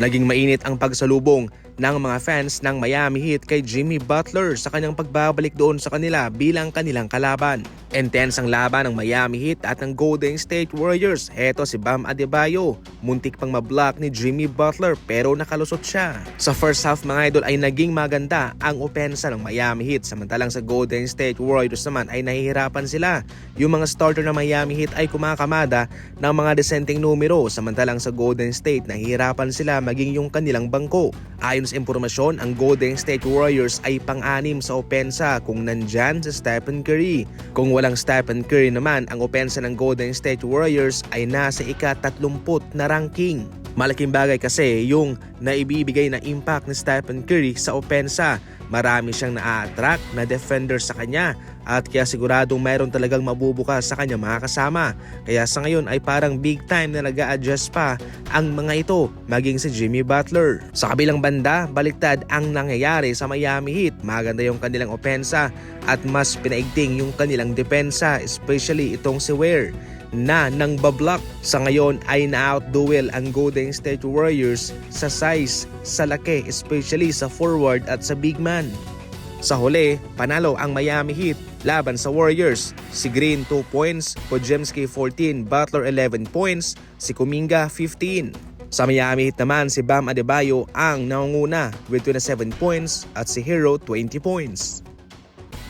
Naging mainit ang pagsalubong ng mga fans ng Miami Heat kay Jimmy Butler sa kanyang pagbabalik doon sa kanila bilang kanilang kalaban. Intense ang laban ng Miami Heat at ng Golden State Warriors. Heto si Bam Adebayo, muntik pang mablock ni Jimmy Butler pero nakalusot siya. Sa first half mga idol ay naging maganda ang opensa ng Miami Heat, samantalang sa Golden State Warriors naman ay nahihirapan sila. Yung mga starter ng Miami Heat ay kumakamada ng mga desenteng numero, samantalang sa Golden State nahihirapan sila maging yung kanilang bangko. Ayon sa impormasyon, ang Golden State Warriors ay pang-anim sa opensa kung nandyan si Stephen Curry. Kung walang Stephen Curry naman, ang opensa ng Golden State Warriors ay nasa ika-30 na ranking. Malaking bagay kasi yung naibibigay na impact ni Stephen Curry sa opensa. Marami siyang na-attract na defender sa kanya at kaya siguradong mayroon talagang mabubukas sa kanya mga kasama. Kaya sa ngayon ay parang big time na nag-a-adjust pa ang mga ito, maging si Jimmy Butler. Sa kabilang banda, baliktad ang nangyayari sa Miami Heat. Maganda yung kanilang opensa at mas pinaigting yung kanilang depensa, especially itong si Ware na nang bablock. Sa ngayon ay na-outduel ang Golden State Warriors sa size, sa laki, especially sa forward at sa big man. Sa huli, panalo ang Miami Heat laban sa Warriors. Si Green 2 points, Podziemski 14, Butler 11 points, si Kuminga 15. Sa Miami Heat naman si Bam Adebayo ang nangunguna with 27 points at si Hero 20 points.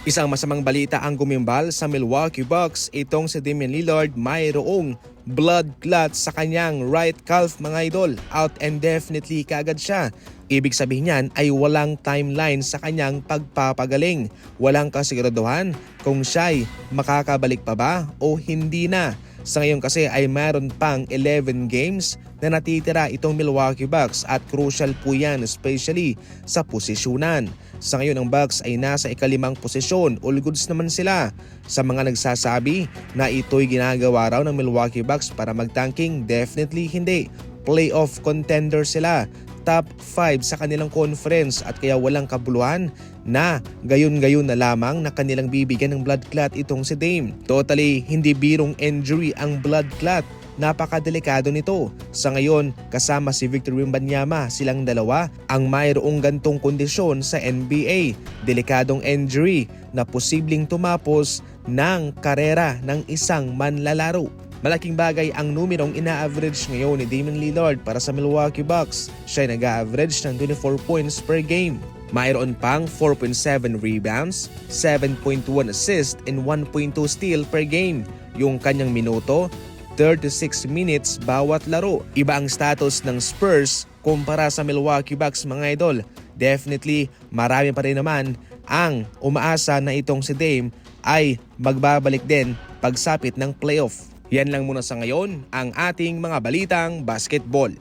Isang masamang balita ang gumimbal sa Milwaukee Bucks. Itong si Damian Lillard mayroong blood clot sa kanyang right calf mga idol. Out indefinitely kaagad siya. Ibig sabihin niyan ay walang timeline sa kanyang pagpapagaling. Walang kasiguraduhan kung siya'y makakabalik pa ba o hindi na. Sa ngayon kasi ay mayroon pang 11 games na natitira itong Milwaukee Bucks at crucial po yan especially sa posisyonan. Sa ngayon ang Bucks ay nasa ika-5 posisyon, all goods naman sila. Sa mga nagsasabi na ito'y ginagawa raw ng Milwaukee Bucks para magtanking, definitely hindi. Playoff contender sila, top 5 sa kanilang conference at kaya walang kabuluhan na gayon-gayon na lamang na kanilang bibigyan ng blood clot itong si Dame. Totally hindi birong injury ang blood clot. Napakadelikado nito. Sa ngayon, kasama si Victor Wembanyama, silang dalawa ang mayroong gantong kondisyon sa NBA. Delikadong injury na posibleng tumapos ng karera ng isang manlalaro. Malaking bagay ang numerong ina-average ngayon ni Damian Lillard para sa Milwaukee Bucks. Siya ay nag-average ng 24 points per game. Mayroon pang 4.7 rebounds, 7.1 assists and 1.2 steal per game. Yung kanyang minuto, 36 minutes bawat laro. Iba ang status ng Spurs kumpara sa Milwaukee Bucks mga idol. Definitely marami pa rin naman ang umaasa na itong si Dame ay magbabalik din pagsapit ng playoff. Yan lang muna sa ngayon ang ating mga balitang basketball.